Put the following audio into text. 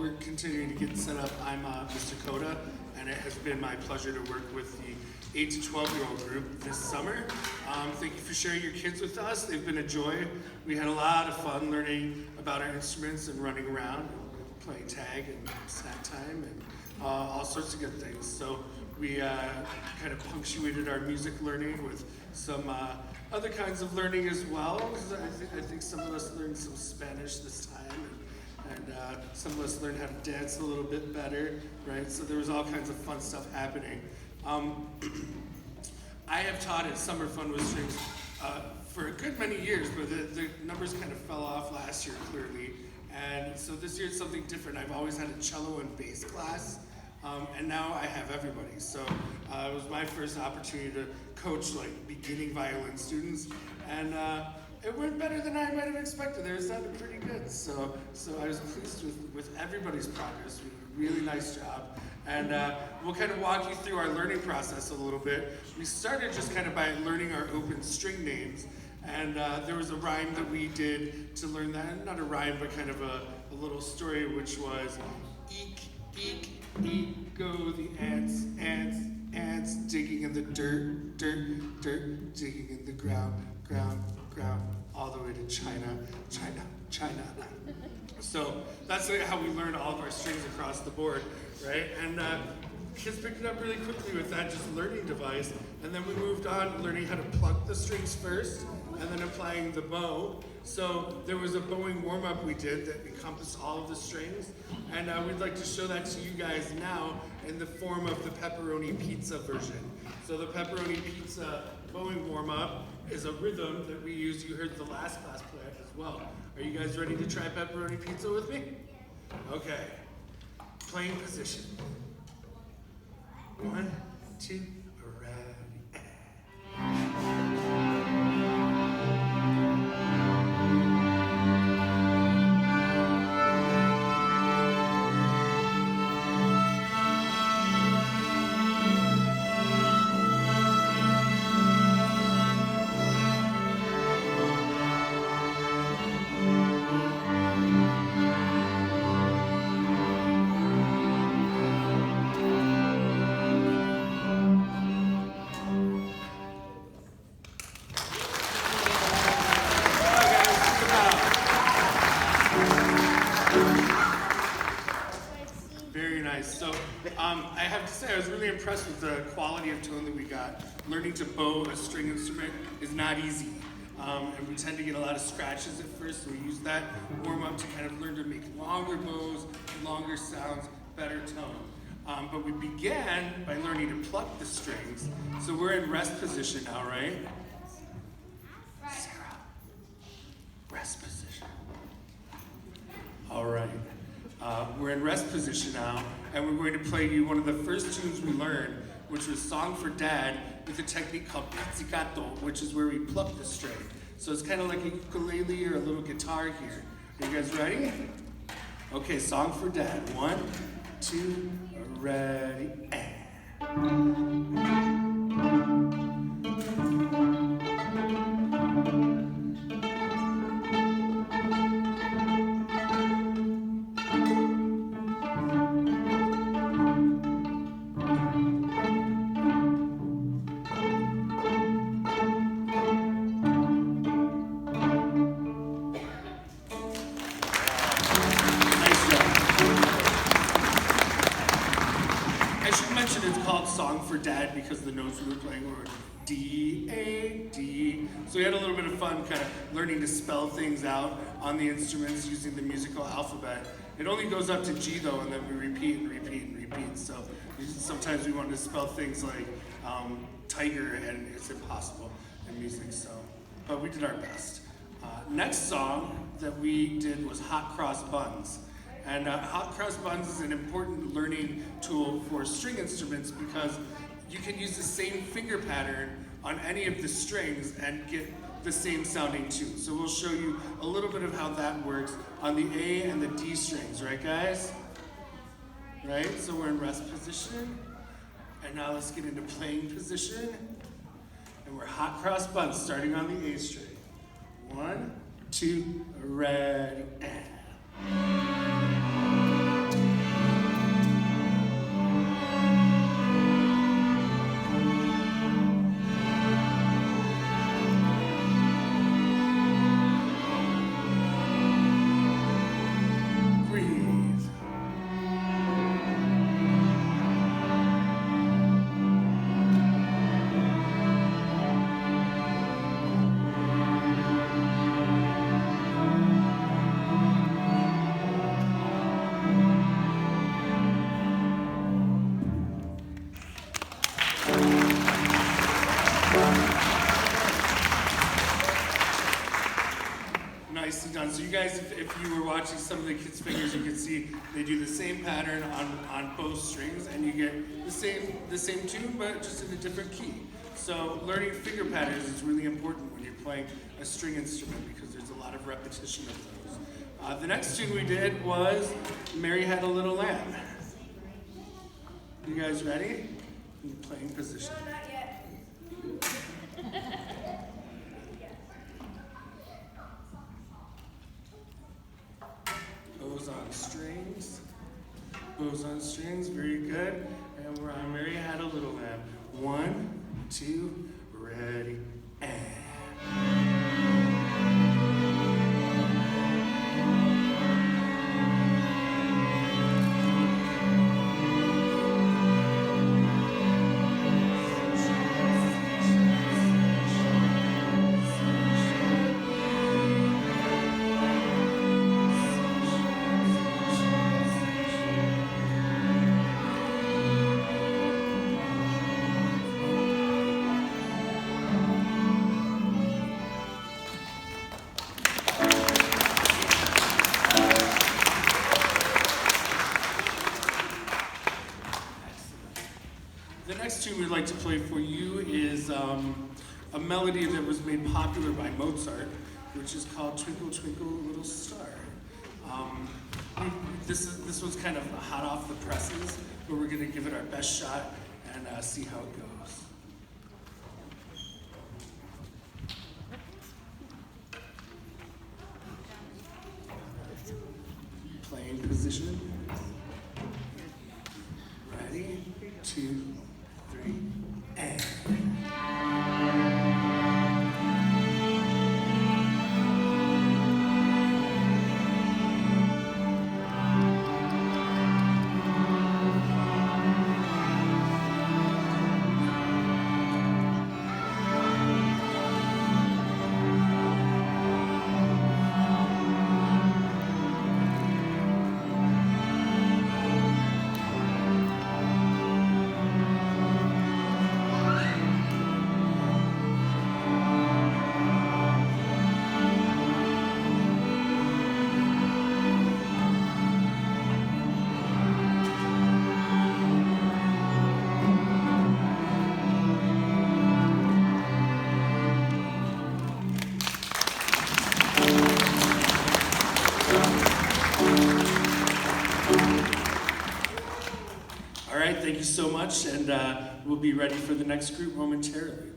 we're continuing to get set up, I'm Mr. Coda, and it has been my pleasure to work with the 8 to 12-year-old group this summer. Thank you for sharing your kids with us. They've been a joy. We had a lot of fun learning about our instruments and running around, playing tag and snack time and all sorts of good things. So we kind of punctuated our music learning with some other kinds of learning as well. I think some of us learned some Spanish this time, and some of us learned how to dance a little bit better, right? So there was all kinds of fun stuff happening. I have taught at Summer Fun with Strings for a good many years, but the numbers kind of fell off last year, clearly. And so this year it's something different. I've always had a cello and bass class, and now I have everybody. So it was my first opportunity to coach like beginning violin students, and it went better than I might have expected. It sounded pretty good. So I was pleased with everybody's progress. We did a really nice job. And we'll kind of walk you through our learning process a little bit. We started just kind of by learning our open string names. And there was a rhyme that we did to learn that. Not a rhyme, but kind of a little story, which was eek, eek, eek, go the ants, ants, ants, digging in the dirt, dirt, dirt, digging in the ground, ground, ground, all the way to China, China, China. So that's how we learned all of our strings across the board, right? And kids picked it up really quickly with that just learning device. And then we moved on learning how to pluck the strings first and then applying the bow. So there was a bowing warm-up we did that encompassed all of the strings. And we'd like to show that to you guys now in the form of the pepperoni pizza version. So the pepperoni pizza bowing warm-up is a rhythm that we use. You heard the last class play it as well. Are you guys ready to try pepperoni pizza with me? Okay. Playing position. 1, 2, ready. I have to say, I was really impressed with the quality of tone that we got. Learning to bow a string instrument is not easy. And we tend to get a lot of scratches at first, so we use that warm-up to kind of learn to make longer bows, longer sounds, better tone. But we began by learning to pluck the strings. So we're in rest position now, right? Sarah, rest position. All right. We're in rest position now, and we're going to play you one of the first tunes we learned, which was Song for Dad, with a technique called Pizzicato, which is where we pluck the string. So it's kind of like a ukulele or a little guitar here. Are you guys ready? Okay, Song for Dad. 1, 2, ready, and. Song for Dad because the notes we were playing were D, A, D. So we had a little bit of fun kind of learning to spell things out on the instruments using the musical alphabet. It only goes up to G though, and then we repeat and repeat and repeat. So sometimes we wanted to spell things like tiger, and it's impossible in music. So, but we did our best. Next song that we did was Hot Cross Buns. And Hot Cross Buns is an important learning tool for string instruments because you can use the same finger pattern on any of the strings and get the same sounding tune. So we'll show you a little bit of how that works on the A and the D strings, right guys? Right, so we're in rest position. And now let's get into playing position. And we're Hot Cross Buns starting on the A string. 1, 2, ready, and. if you were watching some of the kids' fingers, you could see they do the same pattern on both strings, and you get the same tune, but just in a different key. So learning finger patterns is really important when you're playing a string instrument because there's a lot of repetition of those. The next tune we did was Mary Had a Little Lamb. You guys ready? In playing position. No, not yet. Bows on strings. Bows on strings, very good. And we're on Mary Had a Little Lamb. 1, 2, ready, and. The next tune we'd like to play for you is a melody that was made popular by Mozart, which is called Twinkle, Twinkle, Little Star. This was kind of hot off the presses, but we're going to give it our best shot and see how it goes. Playing position. Ready, 2, 3, and. All right, thank you so much, and we'll be ready for the next group momentarily.